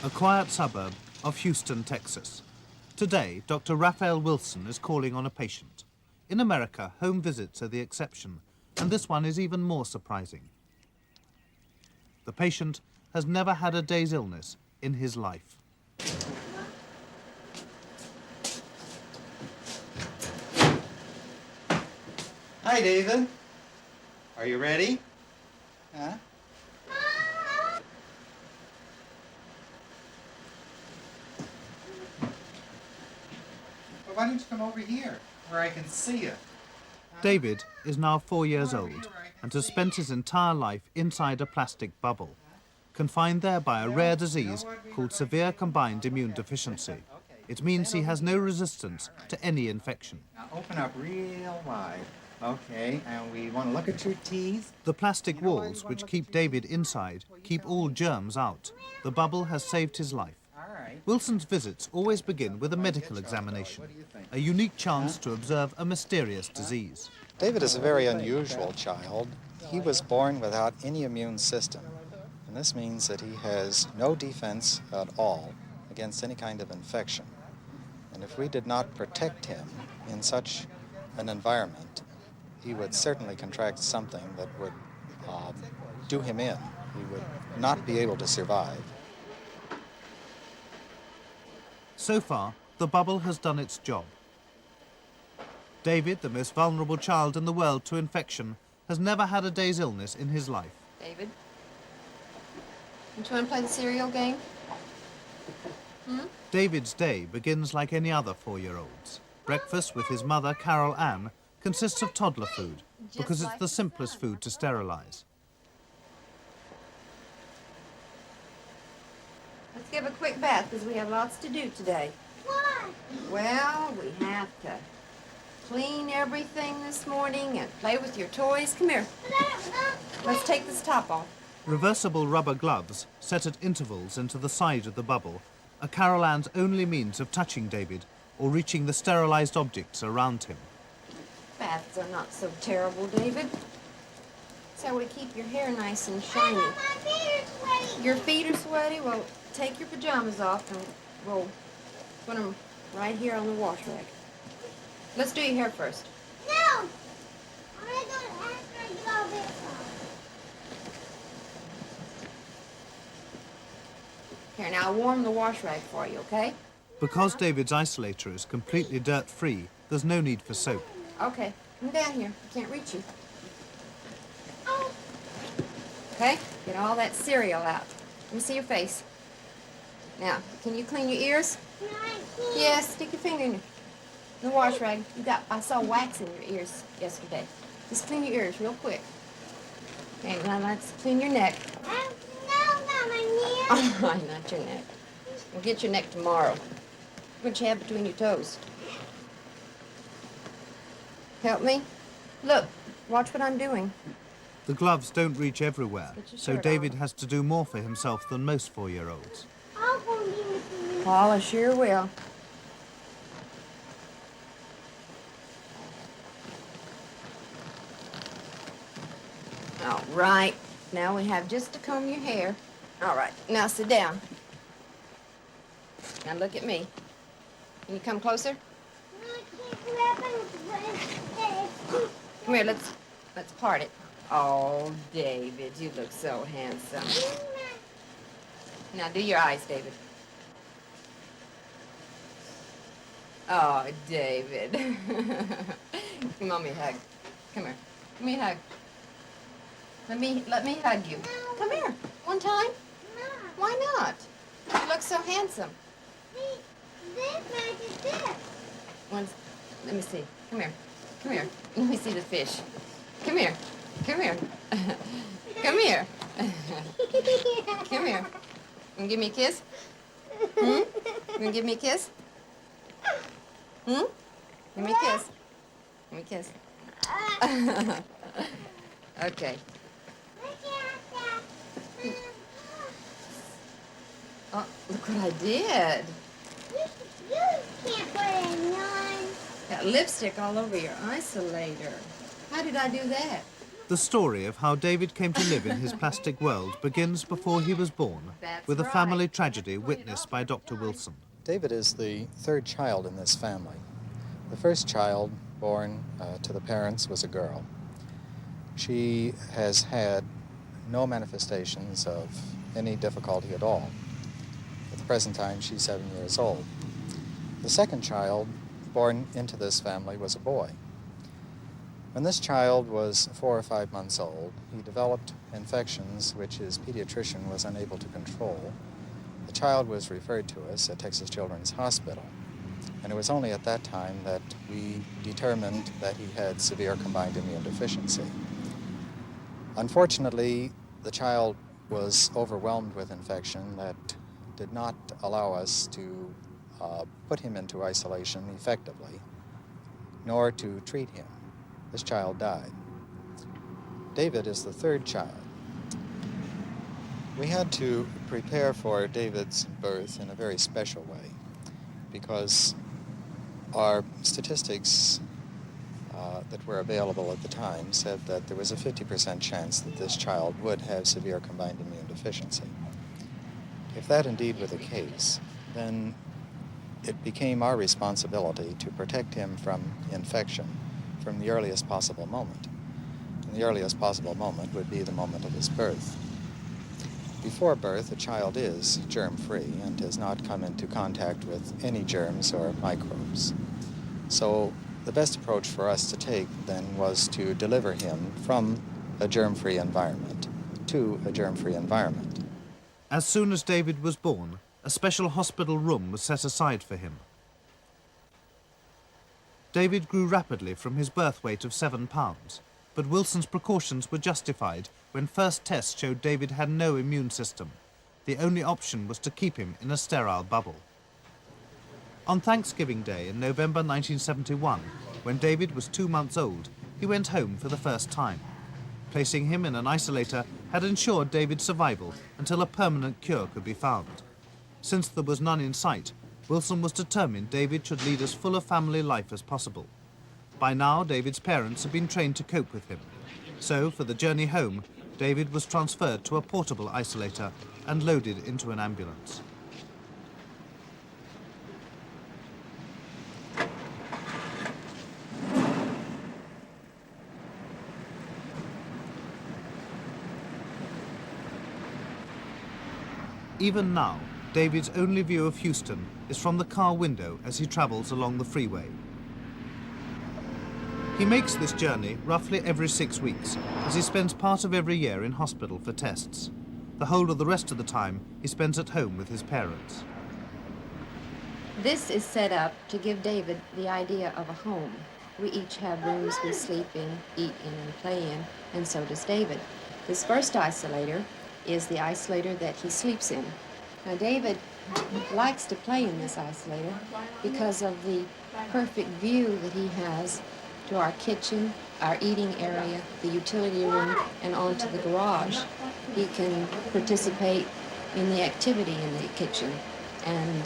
a quiet suburb of Houston, Texas. Today, Dr. Raphael Wilson is calling on a patient. In America, home visits are the exception, and this one is even more surprising. The patient has never had a day's illness in his life. Hi, David. Are you ready? Huh? Well, why don't you come over here where I can see you? David is now 4 years old and has spent his entire life inside a plastic bubble, confined there by a rare disease called severe combined immune deficiency. It means he has no resistance to any infection. Now open up real wide. Okay, and we want to look at your teeth. The plastic walls, which keep David inside, keep all germs out. The bubble has saved his life. Wilson's visits always begin with a medical examination, a unique chance to observe a mysterious disease. David is a very unusual child. He was born without any immune system, and this means that he has no defense at all against any kind of infection. And if we did not protect him in such an environment, he would certainly contract something that would do him in. He would not be able to survive. So far, the bubble has done its job. David, the most vulnerable child in the world to infection, has never had a day's illness in his life. David, don't you want to play the cereal game? David's day begins like any other 4-year-old's. Breakfast with his mother, Carol Ann, consists of toddler food because it's the simplest food to sterilize. Let's give a quick bath because we have lots to do today. Why? Well, we have to clean everything this morning and play with your toys. Come here. Let's take this top off. Reversible rubber gloves, set at intervals into the side of the bubble, are Carol Ann's only means of touching David or reaching the sterilized objects around him. Baths are not so terrible, David. It's how we keep your hair nice and shiny. My feet are sweaty. Your feet are sweaty? Well, take your pajamas off and we'll put them right here on the wash rag. Let's do your hair first. No! I'm gonna go after I get all this off. Here, now I'll warm the wash rag for you, okay? Because David's isolator is completely dirt-free, there's no need for soap. Okay, come down here. I can't reach you. Oh, Okay, get all that cereal out. Let me see your face. Now, can you clean your ears? no, I can't. Yes, stick your finger in the wash rag. I saw wax in your ears yesterday. Just clean your ears real quick. Okay, now let's clean your neck. No, not my knee. Oh, not your neck. We'll get your neck tomorrow. What you have between your toes? Help me? Look, watch what I'm doing. The gloves don't reach everywhere, Get your so shirt David on. has to do more for himself than most 4-year-olds. I'll go and be with you. Paul, I sure will. All right. Now we have just to comb your hair. All right. Now sit down. Now look at me. Can you come closer? No, I can't grab it. Come here. Let's part it. Oh, David, you look so handsome. Now do your eyes, David. Oh, David. Give Mommy a hug. Come here. Give me a hug. Let me hug you. Come here. One time. No. Why not? You look so handsome. See, this matches this. Let me see. Come here. Come here. Let me see the fish. Come here. Come here. Come here. Come here. You gonna give me a kiss? You gonna give me a kiss? Give me a kiss. Give me a kiss. Okay. Oh, look what I did. You can't put it in none. Got lipstick all over your isolator. How did I do that? The story of how David came to live in his plastic world begins before he was born, with a family tragedy witnessed by Dr. Wilson. David is the third child in this family. The first child born to the parents was a girl. She has had no manifestations of any difficulty at all. At the present time, she's 7 years old. The second child born into this family was a boy. When this child was 4 or 5 months old, he developed infections which his pediatrician was unable to control. The child was referred to us at Texas Children's Hospital, and it was only at that time that we determined that he had severe combined immune deficiency. Unfortunately, the child was overwhelmed with infection that did not allow us to put him into isolation effectively, nor to treat him. This child died. David is the third child. We had to prepare for David's birth in a very special way because our statistics that were available at the time said that there was a 50% chance that this child would have severe combined immune deficiency. If that indeed were the case, then it became our responsibility to protect him from infection from the earliest possible moment. And the earliest possible moment would be the moment of his birth. Before birth, a child is germ-free and has not come into contact with any germs or microbes. So the best approach for us to take then was to deliver him from a germ-free environment to a germ-free environment. As soon as David was born, a special hospital room was set aside for him. David grew rapidly from his birth weight of 7 pounds, but Wilson's precautions were justified when first tests showed David had no immune system. The only option was to keep him in a sterile bubble. On Thanksgiving Day in November 1971, when David was 2 months old, he went home for the first time. Placing him in an isolator had ensured David's survival until a permanent cure could be found. Since there was none in sight, Wilson was determined David should lead as full a family life as possible. By now, David's parents had been trained to cope with him. So, for the journey home, David was transferred to a portable isolator and loaded into an ambulance. Even now, David's only view of Houston is from the car window as he travels along the freeway. He makes this journey roughly every 6 weeks, as he spends part of every year in hospital for tests. The whole of the rest of the time he spends at home with his parents. This is set up to give David the idea of a home. We each have rooms we sleep in, eat in, and play in, and so does David. This first isolator is the isolator that he sleeps in. Now, David likes to play in this isolator because of the perfect view that he has to our kitchen, our eating area, the utility room, and onto the garage. He can participate in the activity in the kitchen, and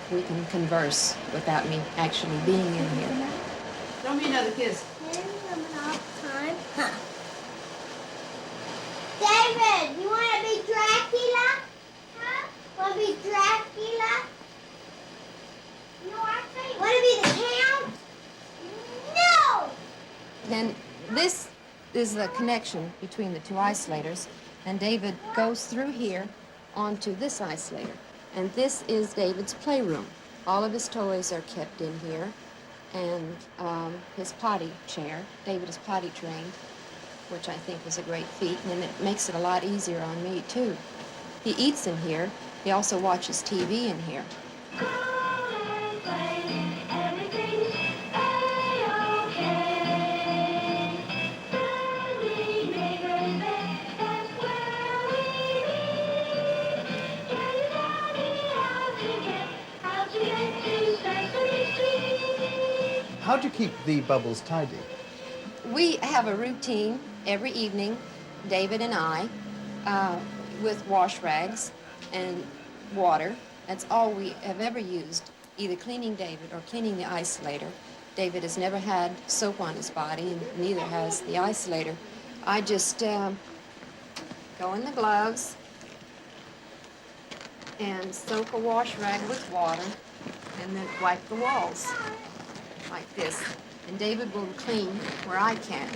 we can converse without me actually being in here. Throw me another kiss. Huh. David, you want to be Dracula? Huh? Want to be Dracula? No, I say. Want to be the Count? No! Then this is the connection between the two isolators, and David goes through here onto this isolator. And this is David's playroom. All of his toys are kept in here, and his potty chair. David is potty trained, which I think was a great feat, and it makes it a lot easier on me, too. He eats in here. He also watches TV in here. How do you keep the bubbles tidy? We have a routine every evening, David and I, with wash rags and water. That's all we have ever used, either cleaning David or cleaning the isolator. David has never had soap on his body, and neither has the isolator. I just go in the gloves and soak a wash rag with water and then wipe the walls like this. And David will clean where I can.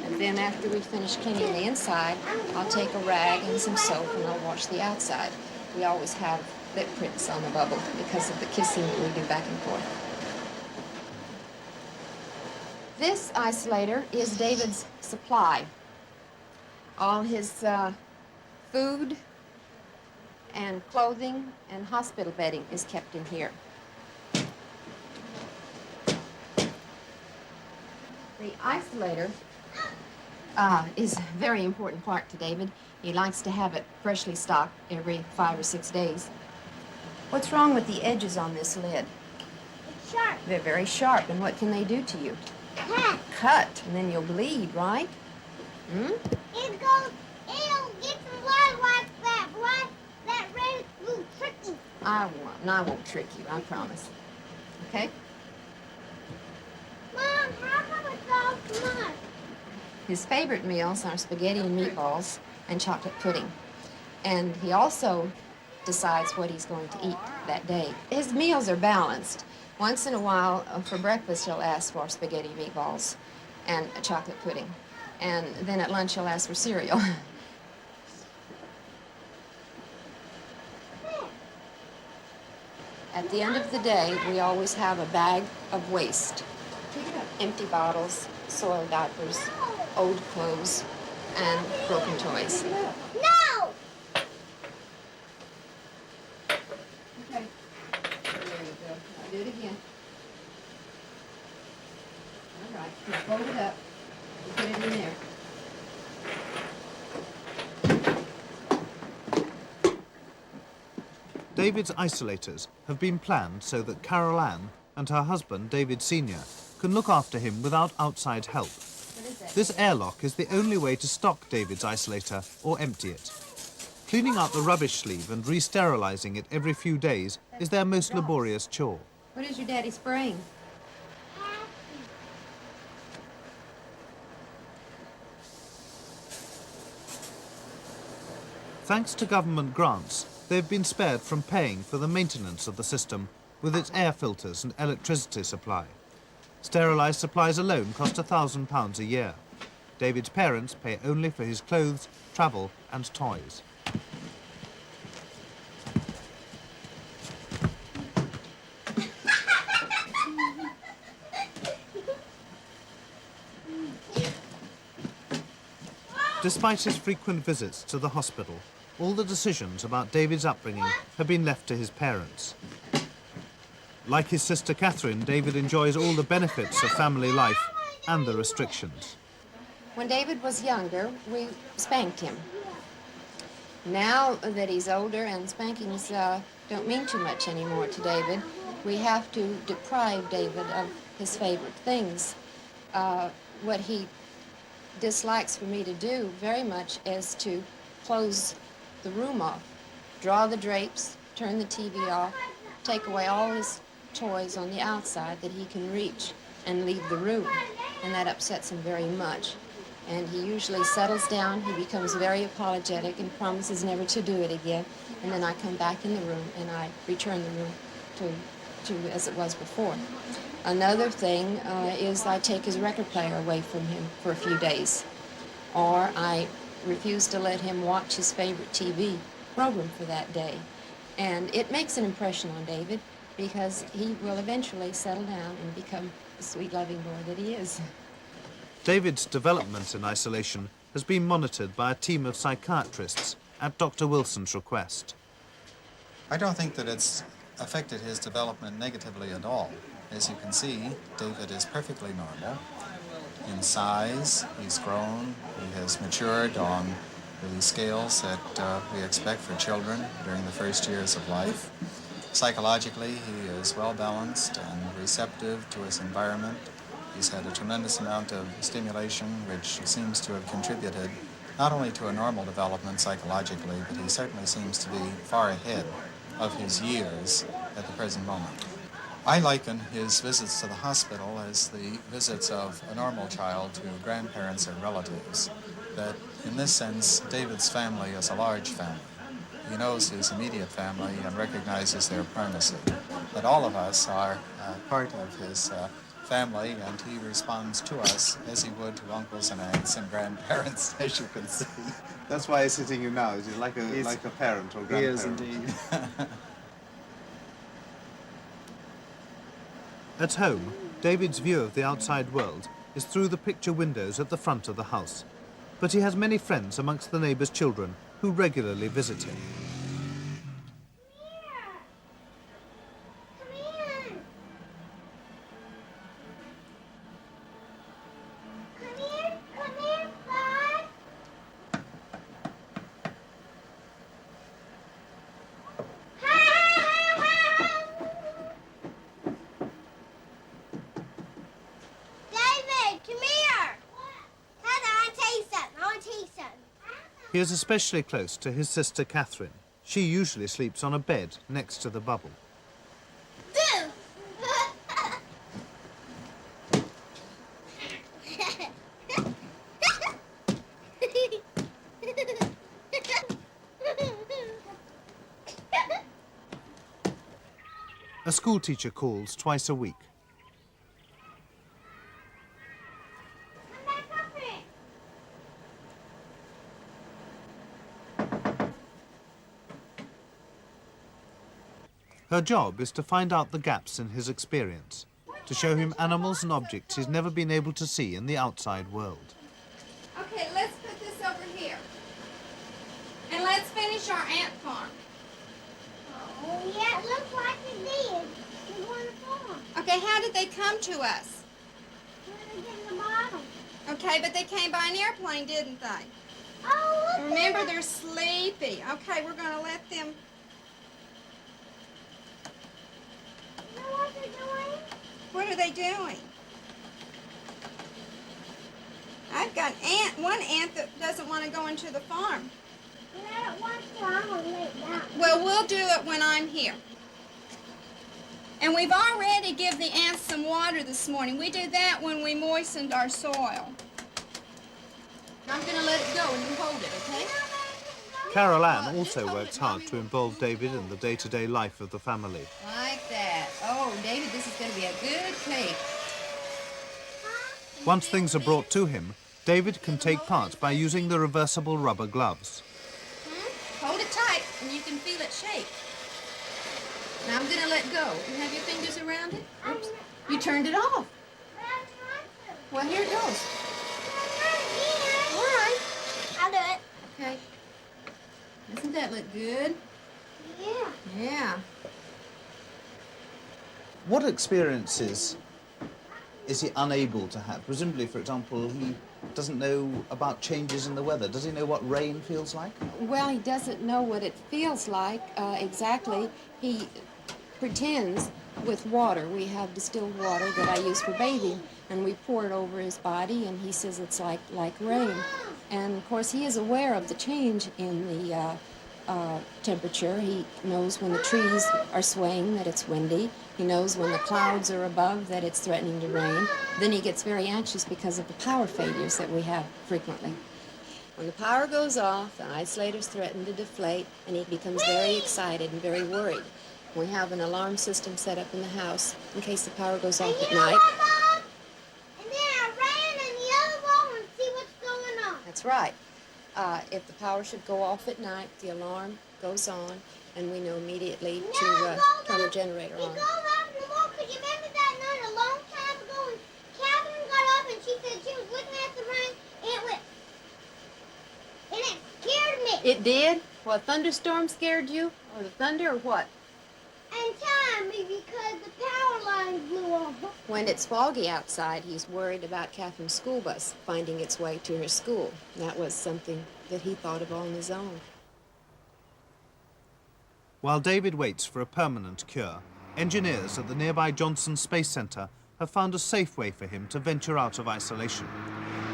And then after we finish cleaning the inside, I'll take a rag and some soap and I'll wash the outside. We always have lip prints on the bubble because of the kissing that we do back and forth. This isolator is David's supply. All his food and clothing and hospital bedding is kept in here. The isolator is a very important part to David. He likes to have it freshly stocked every 5 or 6 days. What's wrong with the edges on this lid? It's sharp. They're very sharp, and what can they do to you? Cut. Cut, and then you'll bleed, right? Hmm? It'll get some blood like that. Blood, that red blue tricky. I won't trick you, I promise. Okay? Mom, how come it's all smudged? His favorite meals are spaghetti and meatballs and chocolate pudding. And he also decides what he's going to eat that day. His meals are balanced. Once in a while, for breakfast, he'll ask for spaghetti meatballs and a chocolate pudding. And then at lunch, he'll ask for cereal. At the end of the day, we always have a bag of waste. Empty bottles, soiled diapers, old clothes, and broken toys. No! Okay. There you go. I'll do it again. All right. Now fold it up and put it in there. David's isolators have been planned so that Carol Ann and her husband, David Sr., can look after him without outside help. What is that? This airlock is the only way to stock David's isolator or empty it. Cleaning out the rubbish sleeve and re-sterilizing it every few days is their most laborious chore. What is your daddy spraying? Thanks to government grants, they've been spared from paying for the maintenance of the system with its air filters and electricity supply. Sterilised supplies alone cost £1,000 a year. David's parents pay only for his clothes, travel and toys. Despite his frequent visits to the hospital, all the decisions about David's upbringing have been left to his parents. Like his sister Catherine, David enjoys all the benefits of family life and the restrictions. When David was younger, we spanked him. Now that he's older and spankings don't mean too much anymore to David, we have to deprive David of his favorite things. What he dislikes for me to do very much is to close the room off, draw the drapes, turn the TV off, take away all his toys on the outside that he can reach and leave the room. And that upsets him very much. And he usually settles down, he becomes very apologetic and promises never to do it again. And then I come back in the room and I return the room to as it was before. Another thing is I take his record player away from him for a few days. Or I refuse to let him watch his favorite TV program for that day. And it makes an impression on David because he will eventually settle down and become the sweet, loving boy that he is. David's development in isolation has been monitored by a team of psychiatrists at Dr. Wilson's request. I don't think that it's affected his development negatively at all. As you can see, David is perfectly normal. In size, he's grown, he has matured on the scales that we expect for children during the first years of life. Psychologically, he is well balanced and receptive to his environment. He's had a tremendous amount of stimulation, which seems to have contributed not only to a normal development psychologically, but he certainly seems to be far ahead of his years at the present moment. I liken his visits to the hospital as the visits of a normal child to grandparents and relatives. That in this sense, David's family is a large family. He knows his immediate family and recognizes their primacy. But all of us are part of his family, and he responds to us as he would to uncles and aunts and grandparents, as you can see. That's why he's sitting here now. Is he like a parent or grandparent? He is indeed. At home, David's view of the outside world is through the picture windows at the front of the house. But he has many friends amongst the neighbours' children who regularly visit him. He is especially close to his sister Catherine. She usually sleeps on a bed next to the bubble. A schoolteacher calls twice a week. Her job is to find out the gaps in his experience, to show him animals and objects he's never been able to see in the outside world. Okay, let's put this over here. And let's finish our ant farm. Oh, yeah, it looks like it did. We're going to farm. Okay, how did they come to us? Where did they get in the bottom? Okay, but they came by an airplane, didn't they? Oh, look. Remember, they're sleepy. Okay, we're going to let them... You know what they're doing? What are they doing? I've got one ant that doesn't want to go into the farm. You know, it wants to. I'm going to lay it down. Well, we'll do it when I'm here. And we've already given the ants some water this morning. We did that when we moistened our soil. I'm going to let it go and you hold it, okay? Carol Ann also works hard to involve David in the day-to-day life of the family. Like that. Oh, David, this is going to be a good cake. Once things are brought to him, David can take part by using the reversible rubber gloves. Hold it tight and you can feel it shake. Now I'm going to let go. You have your fingers around it? Oops. You turned it off. Well, here it goes. All right. I'll do it. Okay. Doesn't that look good? Yeah. Yeah. What experiences is he unable to have? Presumably, for example, he doesn't know about changes in the weather. Does he know what rain feels like? Well, he doesn't know what it feels like exactly. He pretends with water. We have distilled water that I use for bathing, and we pour it over his body, and he says it's like rain. And, of course, he is aware of the change in the temperature. He knows when the trees are swaying that it's windy. He knows when the clouds are above that it's threatening to rain. Then he gets very anxious because of the power failures that we have frequently. When the power goes off, the isolators threaten to deflate, and he becomes very excited and very worried. We have an alarm system set up in the house in case the power goes off at night. And then I ran in the other room and see what's going on. That's right. If the power should go off at night, the alarm goes on, and we know immediately to turn the generator on. It goes off in the morning, because you remember that night a long time ago when Catherine got up and she said she was looking at the rain, and it went, and it scared me. It did? What, thunderstorm scared you? Or the thunder, or what? And time me because the power line blew off. When it's foggy outside, he's worried about Catherine's school bus finding its way to her school. That was something that he thought of on his own. While David waits for a permanent cure, engineers at the nearby Johnson Space Center have found a safe way for him to venture out of isolation.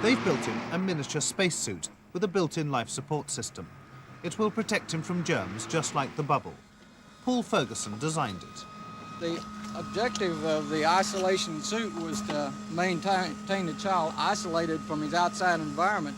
They've built him a miniature spacesuit with a built-in life support system. It will protect him from germs just like the bubble. Paul Ferguson designed it. The objective of the isolation suit was to maintain the child isolated from his outside environment.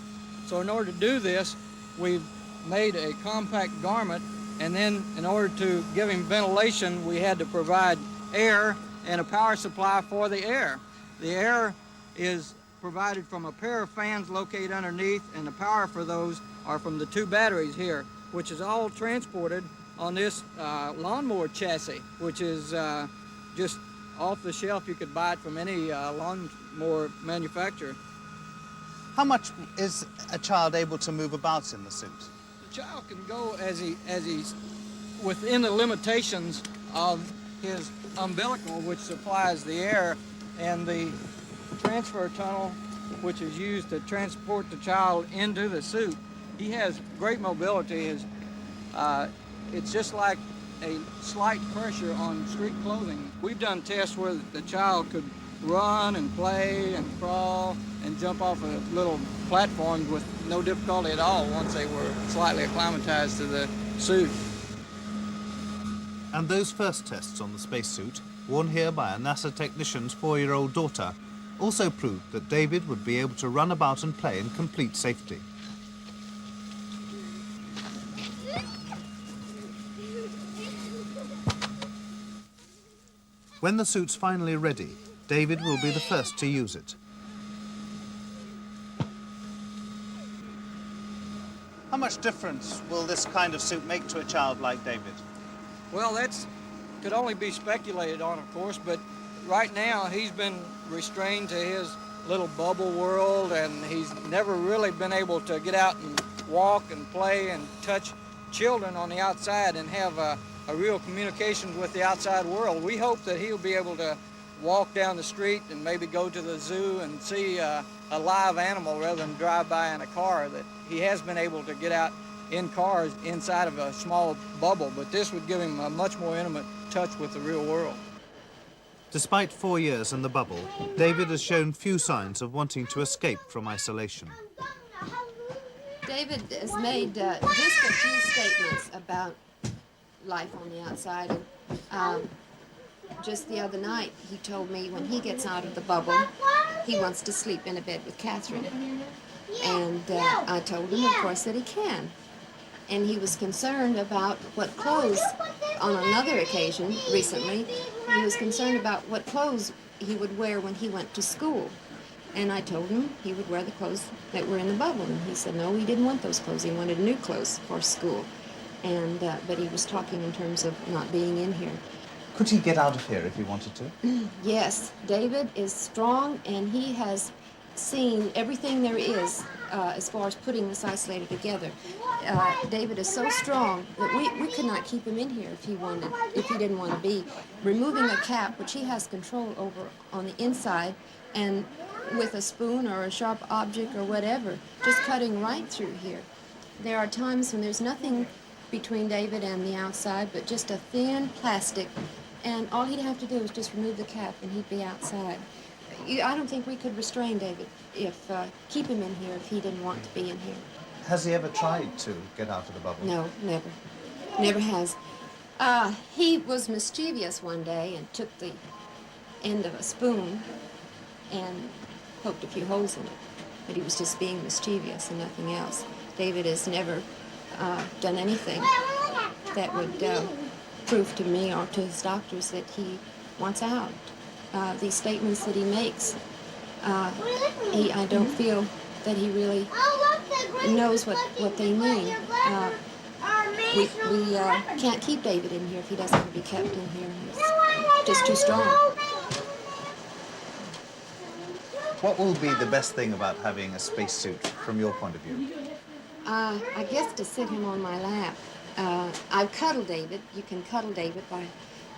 So in order to do this, we've made a compact garment, and then in order to give him ventilation, we had to provide air and a power supply for the air. The air is provided from a pair of fans located underneath, and the power for those are from the 2 batteries here, which is all transported on this lawnmower chassis, which is just off the shelf. You could buy it from any lawnmower manufacturer. How much is a child able to move about in the suit? The child can go as he's within the limitations of his umbilical, which supplies the air, and the transfer tunnel, which is used to transport the child into the suit. He has great mobility. It's just like a slight pressure on street clothing. We've done tests where the child could run and play and crawl and jump off of little platforms with no difficulty at all once they were slightly acclimatized to the suit. And those first tests on the spacesuit, worn here by a NASA technician's 4-year-old daughter, also proved that David would be able to run about and play in complete safety. When the suit's finally ready, David will be the first to use it. How much difference will this kind of suit make to a child like David? Well, that's could only be speculated on, of course, but right now he's been restrained to his little bubble world, and he's never really been able to get out and walk and play and touch children on the outside and have a real communication with the outside world. We hope that he'll be able to walk down the street and maybe go to the zoo and see a live animal rather than drive by in a car, that he has been able to get out in cars inside of a small bubble, but this would give him a much more intimate touch with the real world. Despite 4 years in the bubble, David has shown few signs of wanting to escape from isolation. David has made just a few statements about life on the outside. Just the other night, he told me when he gets out of the bubble, he wants to sleep in a bed with Catherine. And I told him, of course, that he can. And he was concerned about what clothes, on another occasion recently, he was concerned about what clothes he would wear when he went to school. And I told him he would wear the clothes that were in the bubble. And he said, no, he didn't want those clothes. He wanted new clothes for school. And but he was talking in terms of not being in here. Could he get out of here if he wanted to? Yes, David is strong, and he has seen everything there is as far as putting this isolator together. David is so strong that we could not keep him in here if he didn't want to be. Removing a cap, which he has control over on the inside, and with a spoon or a sharp object or whatever, just cutting right through here. There are times when there's nothing between David and the outside but just a thin plastic, and all he'd have to do is just remove the cap and he'd be outside. I don't think we could restrain David keep him in here if he didn't want to be in here. Has he ever tried to get out of the bubble? No, never. Never has. He was mischievous one day and took the end of a spoon and poked a few holes in it. But he was just being mischievous and nothing else. David has never done anything that would prove to me or to his doctors that he wants out. These statements that he makes, I don't feel that he really knows what they mean. We can't keep David in here if he doesn't want to be kept in here. He's just too strong. What will be the best thing about having a spacesuit from your point of view? I guess to sit him on my lap. I've cuddled David. You can cuddle David by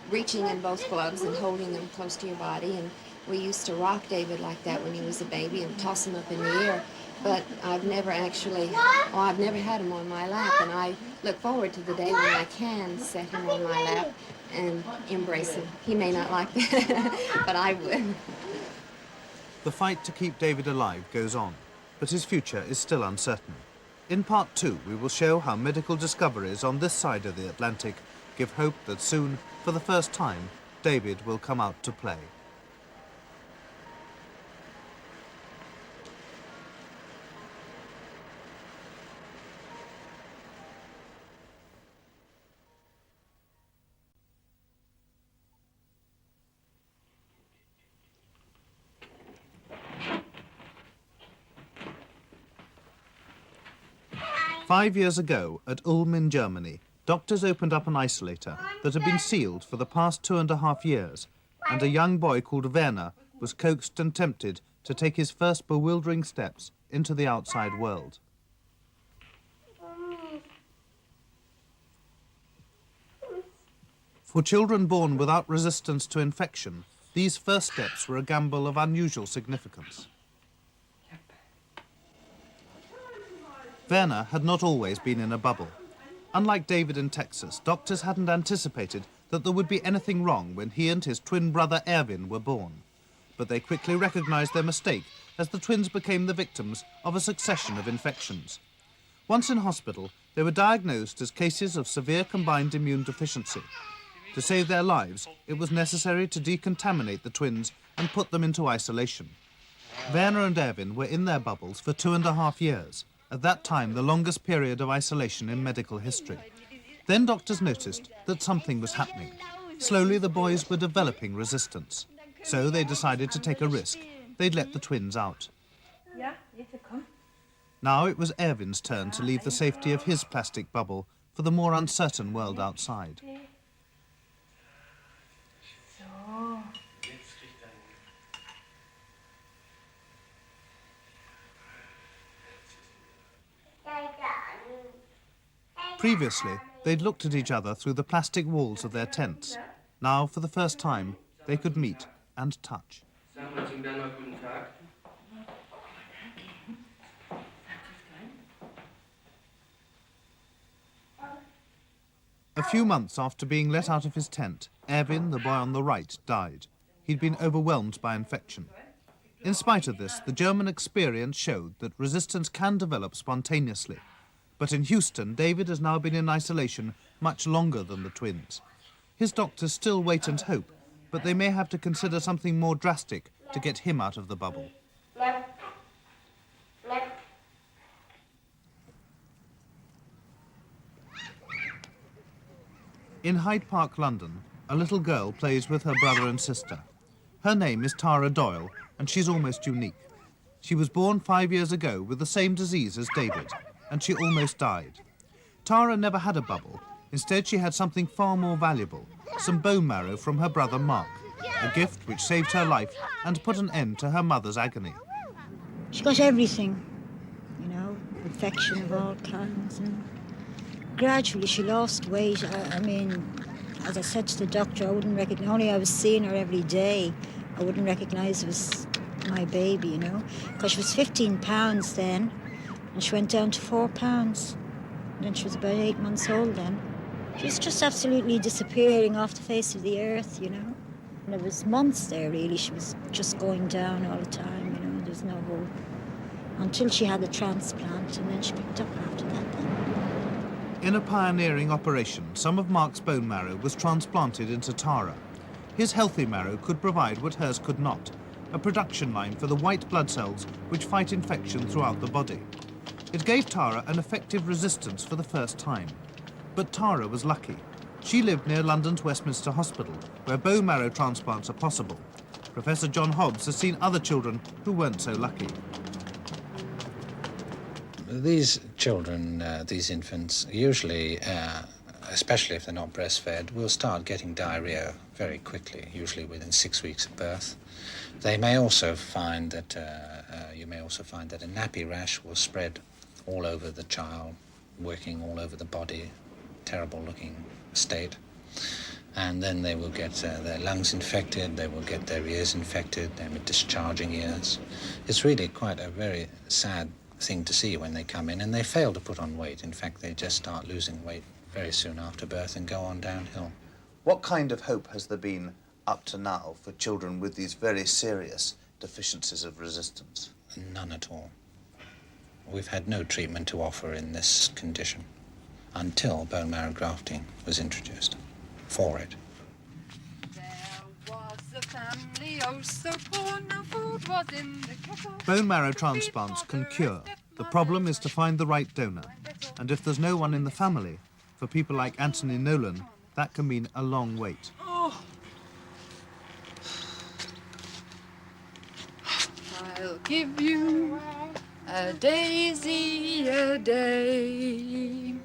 reaching in both gloves and holding them close to your body. And we used to rock David like that when he was a baby and toss him up in the air. But I've never I've never had him on my lap. And I look forward to the day when I can set him on my lap and embrace him. He may not like that, but I would. The fight to keep David alive goes on, but his future is still uncertain. In part 2, we will show how medical discoveries on this side of the Atlantic give hope that soon, for the first time, David will come out to play. Five years ago, at Ulm in Germany, doctors opened up an isolator that had been sealed for the past 2.5 years, and a young boy called Werner was coaxed and tempted to take his first bewildering steps into the outside world. For children born without resistance to infection, these first steps were a gamble of unusual significance. Werner had not always been in a bubble. Unlike David in Texas, doctors hadn't anticipated that there would be anything wrong when he and his twin brother Erwin were born. But they quickly recognized their mistake as the twins became the victims of a succession of infections. Once in hospital, they were diagnosed as cases of severe combined immune deficiency. To save their lives, it was necessary to decontaminate the twins and put them into isolation. Werner and Erwin were in their bubbles for 2.5 years. At that time, the longest period of isolation in medical history. Then doctors noticed that something was happening. Slowly, the boys were developing resistance. So they decided to take a risk. They'd let the twins out. Now it was Erwin's turn to leave the safety of his plastic bubble for the more uncertain world outside. Previously, they'd looked at each other through the plastic walls of their tents. Now, for the first time, they could meet and touch. A few months after being let out of his tent, Erwin, the boy on the right, died. He'd been overwhelmed by infection. In spite of this, the German experience showed that resistance can develop spontaneously. But in Houston, David has now been in isolation much longer than the twins. His doctors still wait and hope, but they may have to consider something more drastic to get him out of the bubble. In Hyde Park, London, a little girl plays with her brother and sister. Her name is Tara Doyle, and she's almost unique. She was born 5 years ago with the same disease as David, and she almost died. Tara never had a bubble. Instead, she had something far more valuable, some bone marrow from her brother Mark, a gift which saved her life and put an end to her mother's agony. She got everything, you know, infection of all kinds, and gradually she lost weight. I mean, as I said to the doctor, I wouldn't recognize, only I was seeing her every day, I wouldn't recognize it was my baby, you know, because she was 15 pounds then, and she went down to 4 pounds. And then she was about 8 months old then. She was just absolutely disappearing off the face of the earth, you know. And there was months there, really. She was just going down all the time, you know. There was no hope. Until she had the transplant, and then she picked up after that then. In a pioneering operation, some of Mark's bone marrow was transplanted into Tara. His healthy marrow could provide what hers could not, a production line for the white blood cells which fight infection throughout the body. It gave Tara an effective resistance for the first time. But Tara was lucky. She lived near London's Westminster Hospital, where bone marrow transplants are possible. Professor John Hobbs has seen other children who weren't so lucky. These children, these infants, usually, especially if they're not breastfed, will start getting diarrhea very quickly, usually within 6 weeks of birth. They may also find that, you may also find that a nappy rash will spread all over the child, working all over the body, terrible looking state. And then they will get their lungs infected, they will get their ears infected, they have discharging ears. It's really quite a very sad thing to see when they come in, and they fail to put on weight. In fact, they just start losing weight very soon after birth and go on downhill. What kind of hope has there been up to now for children with these very serious deficiencies of resistance? None at all. We've had no treatment to offer in this condition until bone marrow grafting was introduced for it. family, oh so poor, no food was in the kettle. Bone marrow transplants can cure. The problem is to find the right donor. And if there's no one in the family, for people like Anthony Nolan, that can mean a long wait. I'll give you a daisy a day.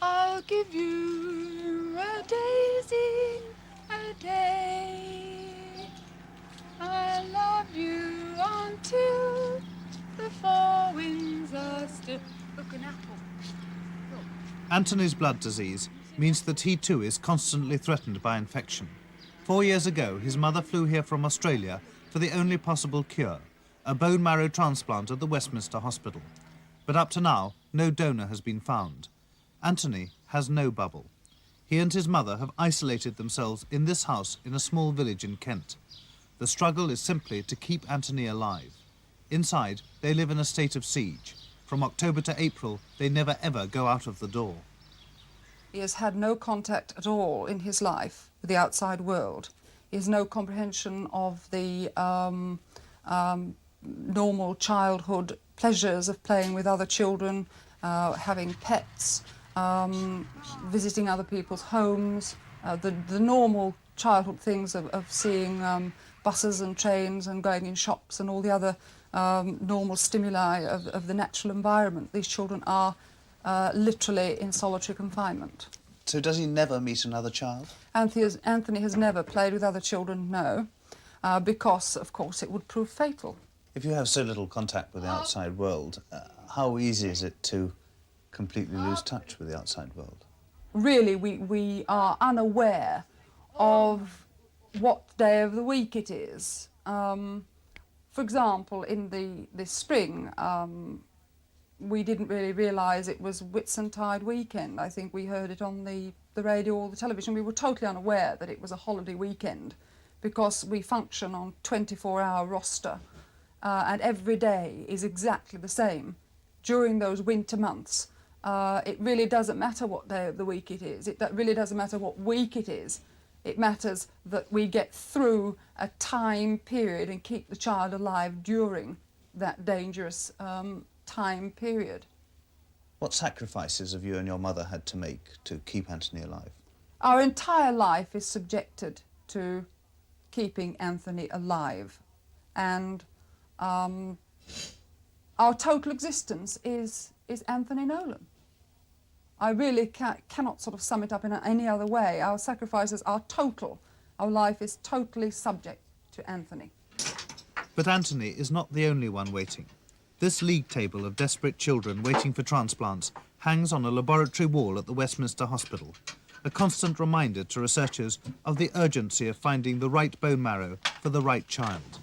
I'll give you a daisy a day. I love you until the four winds are still. Look, an apple. Anthony's blood disease means that he too is constantly threatened by infection. 4 years ago, his mother flew here from Australia for the only possible cure, a bone marrow transplant at the Westminster Hospital. But up to now, no donor has been found. Anthony has no bubble. He and his mother have isolated themselves in this house in a small village in Kent. The struggle is simply to keep Anthony alive. Inside, they live in a state of siege. From October to April, they never ever go out of the door. He has had no contact at all in his life with the outside world. He has no comprehension of the normal childhood pleasures of playing with other children, having pets, visiting other people's homes, the normal childhood things of seeing buses and trains and going in shops and all the other normal stimuli of the natural environment. These children are literally in solitary confinement. So does he never meet another child? Anthony has never played with other children, no, because, of course, it would prove fatal. If you have so little contact with the outside world, how easy is it to completely lose touch with the outside world? Really, we are unaware of what day of the week it is. For example, in this spring, we didn't really realise it was Whitsuntide weekend. I think we heard it on the radio or the television. We were totally unaware that it was a holiday weekend because we function on 24-hour roster and every day is exactly the same. During those winter months, it really doesn't matter what day of the week it is. It really doesn't matter what week it is. It matters that we get through a time period and keep the child alive during that dangerous time period. What sacrifices have you and your mother had to make to keep Anthony alive? Our entire life is subjected to keeping Anthony alive, and our total existence is Anthony Nolan. I really cannot sort of sum it up in any other way. Our sacrifices are total. Our life is totally subject to Anthony. But Anthony is not the only one waiting. This league table of desperate children waiting for transplants hangs on a laboratory wall at the Westminster Hospital, a constant reminder to researchers of the urgency of finding the right bone marrow for the right child.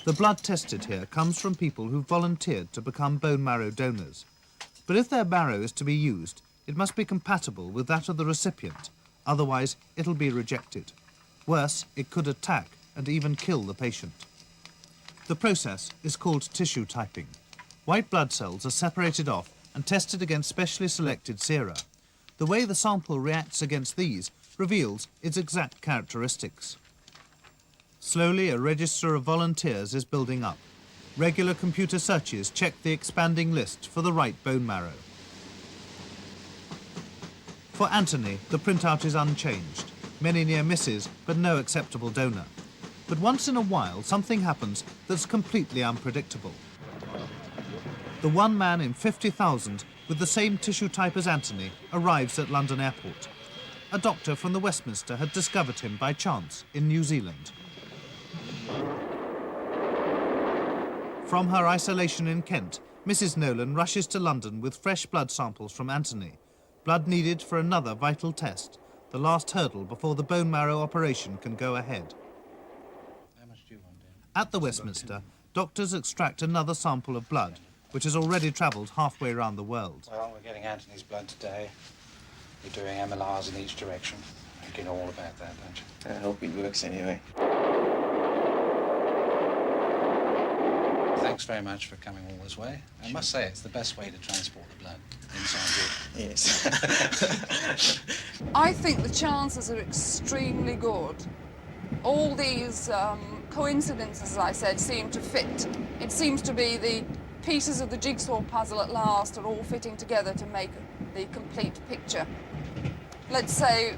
The blood tested here comes from people who volunteered to become bone marrow donors. But if their marrow is to be used, it must be compatible with that of the recipient, otherwise it'll be rejected. Worse, it could attack and even kill the patient. The process is called tissue typing. White blood cells are separated off and tested against specially selected sera. The way the sample reacts against these reveals its exact characteristics. Slowly, a register of volunteers is building up. Regular computer searches check the expanding list for the right bone marrow. For Anthony, the printout is unchanged. Many near misses, but no acceptable donor. But once in a while, something happens that's completely unpredictable. The one man in 50,000 with the same tissue type as Anthony arrives at London Airport. A doctor from the Westminster had discovered him by chance in New Zealand. From her isolation in Kent, Mrs. Nolan rushes to London with fresh blood samples from Anthony, blood needed for another vital test, the last hurdle before the bone marrow operation can go ahead. How much do you want, Dan? At the Westminster, doctors extract another sample of blood, which has already travelled halfway around the world. Well, we're getting Anthony's blood today. We're doing MLRs in each direction. You know all about that, don't you? I hope it works anyway. Thanks very much for coming all this way. I must say, it's the best way to transport the blood inside you. Yes. I think the chances are extremely good all these coincidences, as I said, seem to fit. It seems to be the pieces of the jigsaw puzzle at last are all fitting together to make the complete picture. Let's say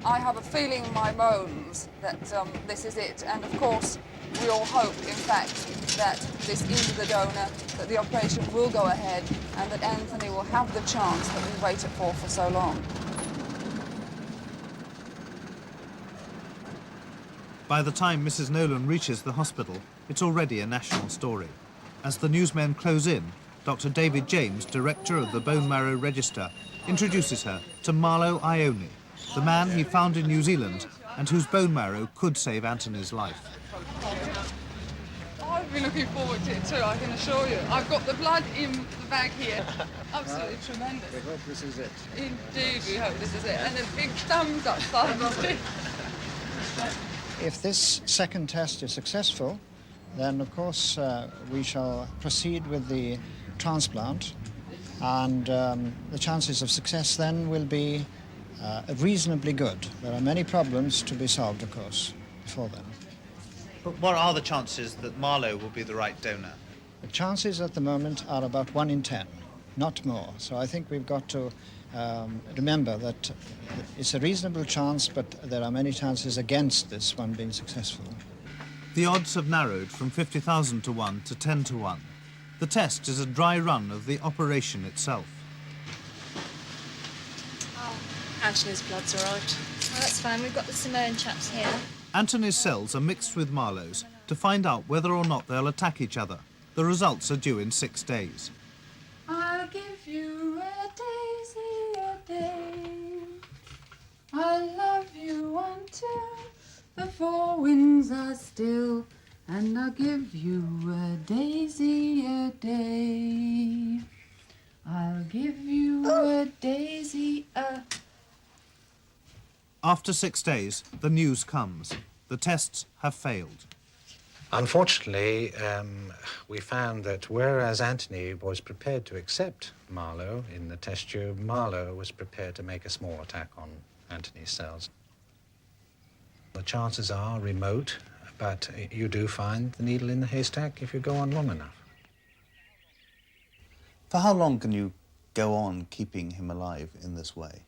I have a feeling in my bones that this is it, and of course we all hope, in fact, that this is the donor, that the operation will go ahead, and that Anthony will have the chance that we waited for so long. By the time Mrs. Nolan reaches the hospital, it's already a national story. As the newsmen close in, Dr. David James, director of the Bone Marrow Register, introduces her to Marlo Ione, the man he found in New Zealand and whose bone marrow could save Anthony's life. I've been looking forward to it too, I can assure you. I've got the blood in the bag here. Absolutely tremendous. We hope this is it. Indeed, we hope this is it. And a big thumbs up, Sergeant. If this second test is successful, then of course we shall proceed with the transplant, and the chances of success then will be reasonably good. There are many problems to be solved, of course, before then. But what are the chances that Marlo will be the right donor? The chances at the moment are about 1 in 10, not more. So I think we've got to remember that it's a reasonable chance, but there are many chances against this one being successful. The odds have narrowed from 50,000 to 1 to 10 to 1. The test is a dry run of the operation itself. Anthony's blood's all right. Oh, that's fine. We've got the Simone chaps here. Anthony's cells are mixed with Marlo's to find out whether or not they'll attack each other. The results are due in 6 days. I'll give you a daisy a day. I'll love you until the four winds are still, and I'll give you a daisy a day. I'll give you a daisy a... After 6 days, the news comes. The tests have failed. Unfortunately, we found that whereas Anthony was prepared to accept Marlo in the test tube, Marlo was prepared to make a small attack on Anthony's cells. The chances are remote, but you do find the needle in the haystack if you go on long enough. For how long can you go on keeping him alive in this way?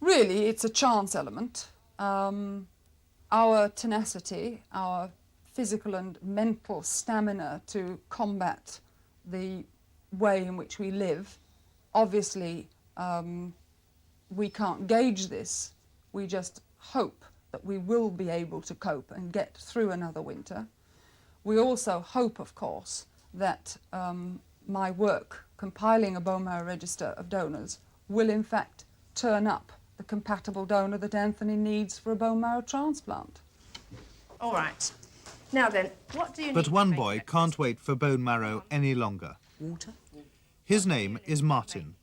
Really, it's a chance element. Our tenacity, our physical and mental stamina to combat the way in which we live, obviously we can't gauge this. We just hope that we will be able to cope and get through another winter. We also hope, of course, that my work compiling a bone marrow register of donors will in fact turn up the compatible donor that Anthony needs for a bone marrow transplant. All right. Now then, what do you need? But one boy can't wait for bone marrow any longer. Water? His name is Martin.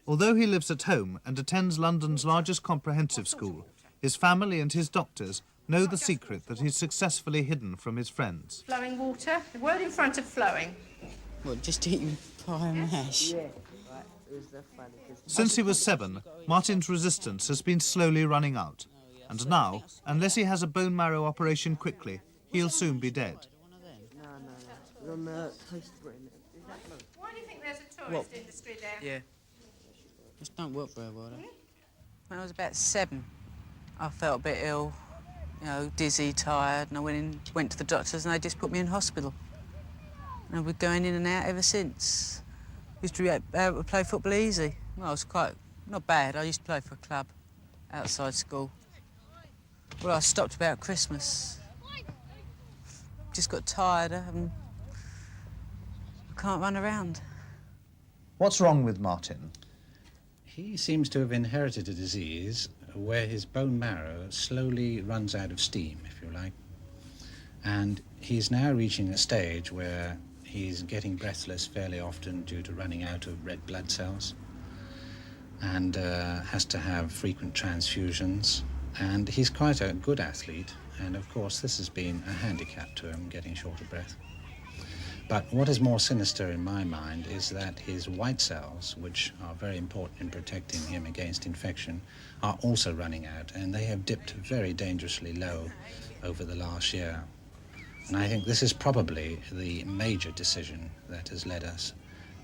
Although he lives at home and attends London's largest comprehensive school, his family and his doctors know the secret that he's successfully hidden from his friends. Flowing water? The word in front of flowing. Well, just eating pie and mash. Since he was 7, Martin's resistance has been slowly running out. And now, unless he has a bone marrow operation quickly, he'll soon be dead. Why do you think there's a tourist industry there? Yeah. Just don't work very well. When I was about 7, I felt a bit ill, you know, dizzy, tired, and I went to the doctors and they just put me in hospital. And I've been going in and out ever since. Used to be able to play football easy. Well, I was quite, not bad. I used to play for a club outside school. Well, I stopped about Christmas. Just got tired and I can't run around. What's wrong with Martin? He seems to have inherited a disease where his bone marrow slowly runs out of steam, if you like. And he's now reaching a stage where he's getting breathless fairly often due to running out of red blood cells, and has to have frequent transfusions. And he's quite a good athlete, and of course this has been a handicap to him, getting short of breath. But what is more sinister in my mind is that his white cells, which are very important in protecting him against infection, are also running out, and they have dipped very dangerously low over the last year. And I think this is probably the major decision that has led us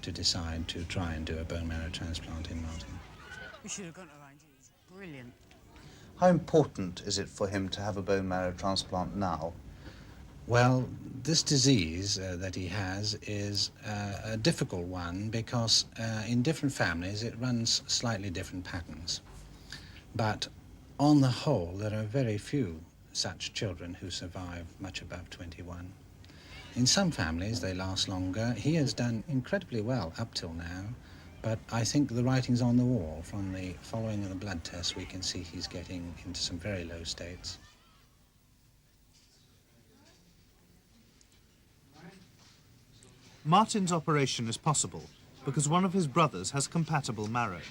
to decide to try and do a bone marrow transplant in Martin. We should have gone to Rangers. It's brilliant. How important is it for him to have a bone marrow transplant now? Well, this disease that he has is a difficult one because in different families it runs slightly different patterns. But on the whole, there are very few such children who survive much above 21. In some families they last longer. He has done incredibly well up till now, but I think the writing's on the wall. From the following of the blood tests we can see he's getting into some very low states. Martin's operation is possible because one of his brothers has compatible marrow.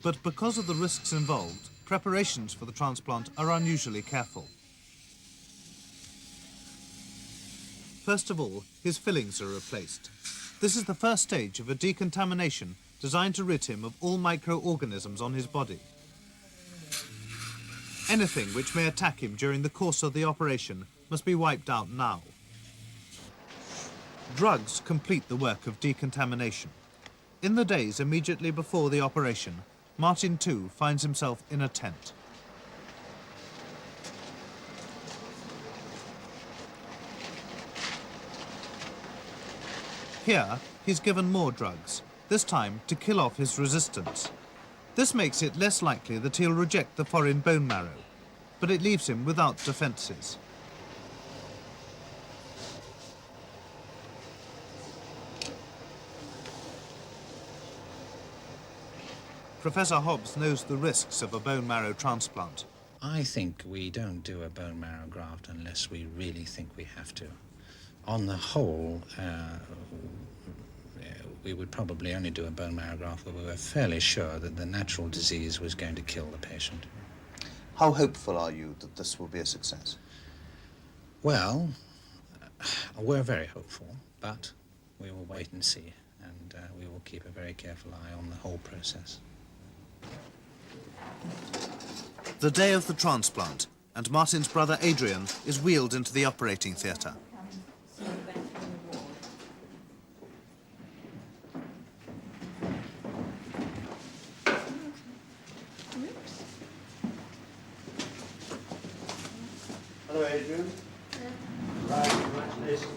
But because of the risks involved, preparations for the transplant are unusually careful. First of all, his fillings are replaced. This is the first stage of a decontamination designed to rid him of all microorganisms on his body. Anything which may attack him during the course of the operation must be wiped out now. Drugs complete the work of decontamination. In the days immediately before the operation, Martin too finds himself in a tent. Here, he's given more drugs, this time to kill off his resistance. This makes it less likely that he'll reject the foreign bone marrow, but it leaves him without defences. Professor Hobbs knows the risks of a bone marrow transplant. I think we don't do a bone marrow graft unless we really think we have to. On the whole, we would probably only do a bone marrow graft where we were fairly sure that the natural disease was going to kill the patient. How hopeful are you that this will be a success? Well, we're very hopeful, but we will wait and see, and we will keep a very careful eye on the whole process. The day of the transplant, and Martin's brother Adrian is wheeled into the operating theatre. Hello, Adrian. Right, congratulations.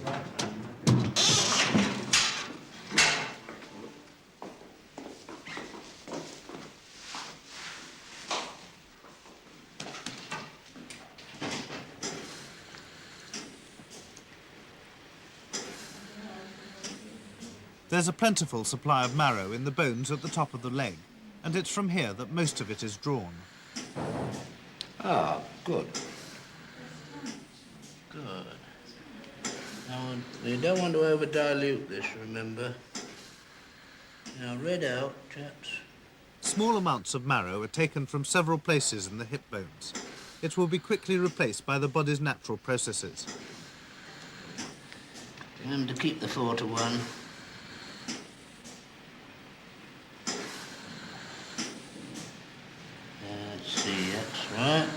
There's a plentiful supply of marrow in the bones at the top of the leg, and it's from here that most of it is drawn. Ah, good. Good. Now, you don't want to over-dilute this, remember? Now, read out, chaps. Small amounts of marrow are taken from several places in the hip bones. It will be quickly replaced by the body's natural processes. Remember to keep the 4-to-1. Let's see, that's right.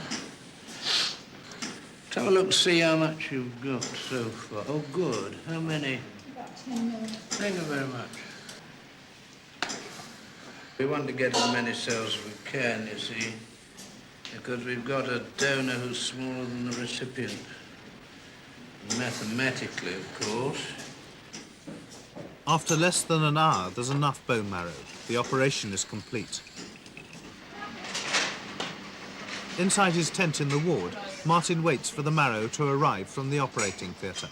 Let's have a look, see how much you've got so far. Oh, good. How many? About 10 million. Thank you very much. We want to get as many cells as we can, you see, because we've got a donor who's smaller than the recipient. Mathematically, of course. After less than an hour, there's enough bone marrow. The operation is complete. Inside his tent in the ward, Martin waits for the marrow to arrive from the operating theatre.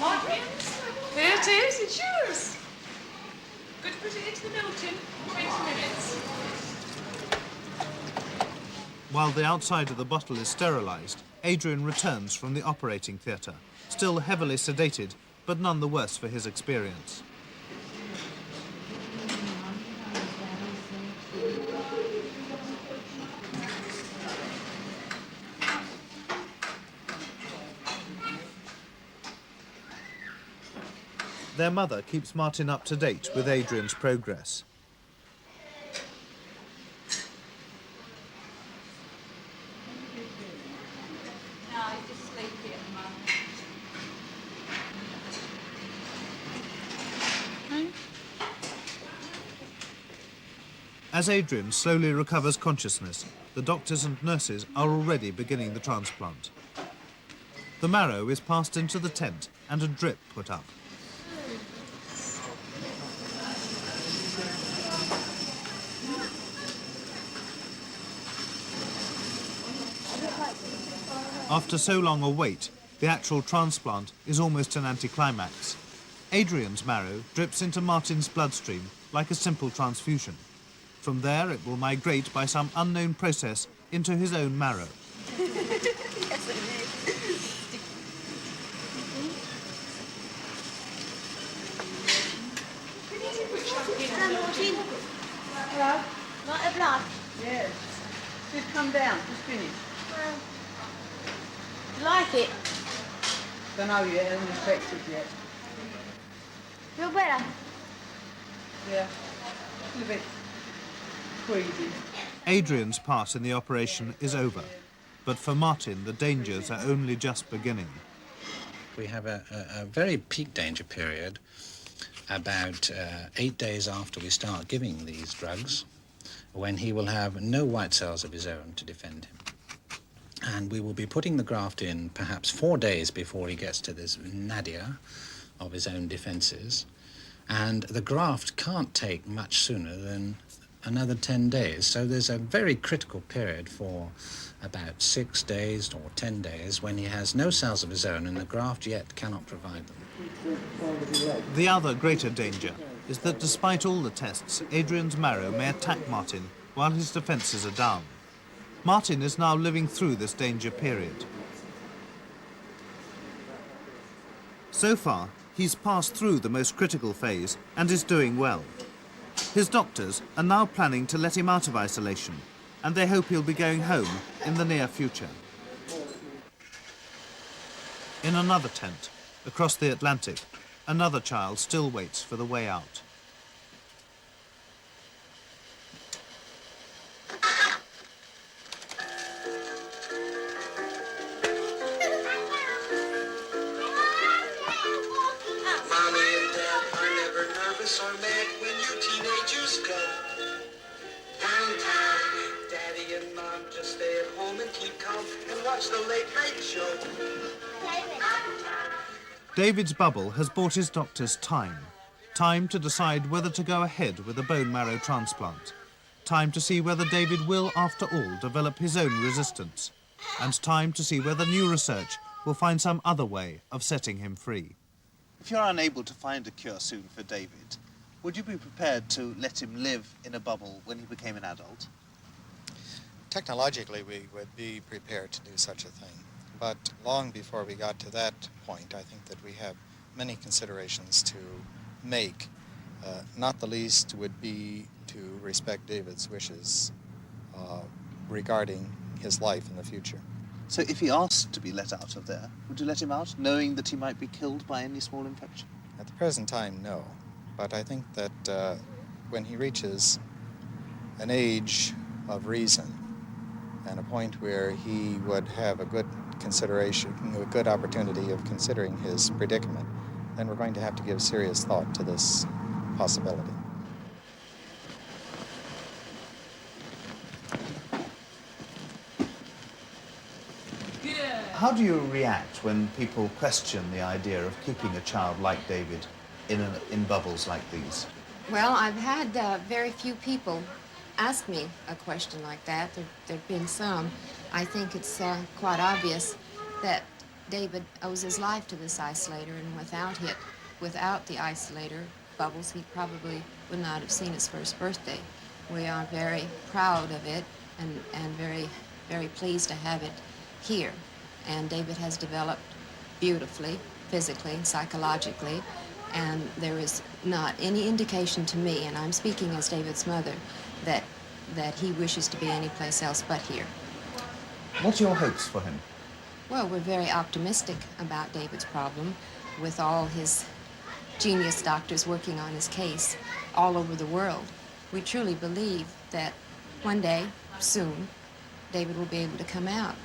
Martin, there it is, it's yours. Good to put it into the Milton, 20 minutes. While the outside of the bottle is sterilised, Adrian returns from the operating theatre, still heavily sedated, but none the worse for his experience. Their mother keeps Martin up to date with Adrian's progress. As Adrian slowly recovers consciousness, the doctors and nurses are already beginning the transplant. The marrow is passed into the tent and a drip put up. After so long a wait, the actual transplant is almost an anticlimax. Adrian's marrow drips into Martin's bloodstream like a simple transfusion. From there, it will migrate by some unknown process into his own marrow. Yes, it is. Hello, Martin. Hello. Not a blood. Yes. Just come down, just finished. Do you like it? Don't know yet, hasn't infected yet. Feel better? Yeah. A little bit queasy. Adrian's part in the operation is over, but for Martin, the dangers are only just beginning. We have a very peak danger period about 8 days after we start giving these drugs, when he will have no white cells of his own to defend him. And we will be putting the graft in perhaps 4 days before he gets to this nadir of his own defenses. And the graft can't take much sooner than another 10 days. So there's a very critical period for about 6 days or 10 days when he has no cells of his own and the graft yet cannot provide them. The other greater danger is that despite all the tests, Adrian's marrow may attack Martin while his defences are down. Martin is now living through this danger period. So far, he's passed through the most critical phase and is doing well. His doctors are now planning to let him out of isolation, and they hope he'll be going home in the near future. In another tent, across the Atlantic, another child still waits for the way out. Are mad when you teenagers go downtown. Daddy and Mom just stay at home and keep calm and watch the Late Night Show. David's bubble has bought his doctors time. Time to decide whether to go ahead with a bone marrow transplant. Time to see whether David will, after all, develop his own resistance. And time to see whether new research will find some other way of setting him free. If you're unable to find a cure soon for David, would you be prepared to let him live in a bubble when he became an adult? Technologically, we would be prepared to do such a thing. But long before we got to that point, I think that we have many considerations to make. Not the least would be to respect David's wishes regarding his life in the future. So if he asked to be let out of there, would you let him out, knowing that he might be killed by any small infection? At the present time, no. But I think that when he reaches an age of reason and a point where he would have a good consideration, a good opportunity of considering his predicament, then we're going to have to give serious thought to this possibility. How do you react when people question the idea of keeping a child like David in bubbles like these? Well, I've had very few people ask me a question like that. There've been some. I think it's quite obvious that David owes his life to this isolator, and without the isolator bubbles, he probably would not have seen his first birthday. We are very proud of it and very, very pleased to have it here. And David has developed beautifully, physically, psychologically, and there is not any indication to me, and I'm speaking as David's mother, that he wishes to be anyplace else but here. What are your hopes for him? Well, we're very optimistic about David's problem with all his genius doctors working on his case all over the world. We truly believe that one day, soon, David will be able to come out.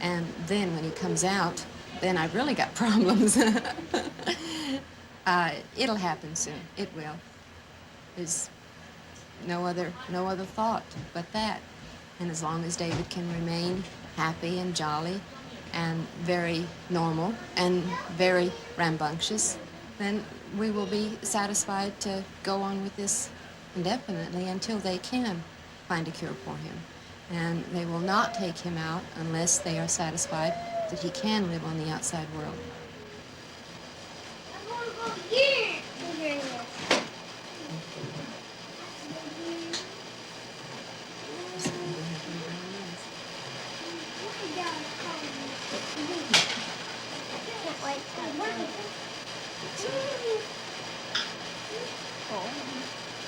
And then when he comes out, then I've really got problems. It'll happen soon. It will. There's no other thought but that. And as long as David can remain happy and jolly and very normal and very rambunctious, then we will be satisfied to go on with this indefinitely until they can find a cure for him. And they will not take him out unless they are satisfied that he can live on the outside world. I want to go here.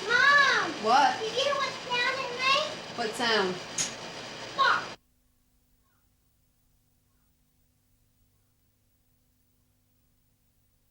Mom! What? Did you hear what sound it made? What sound? Fuck!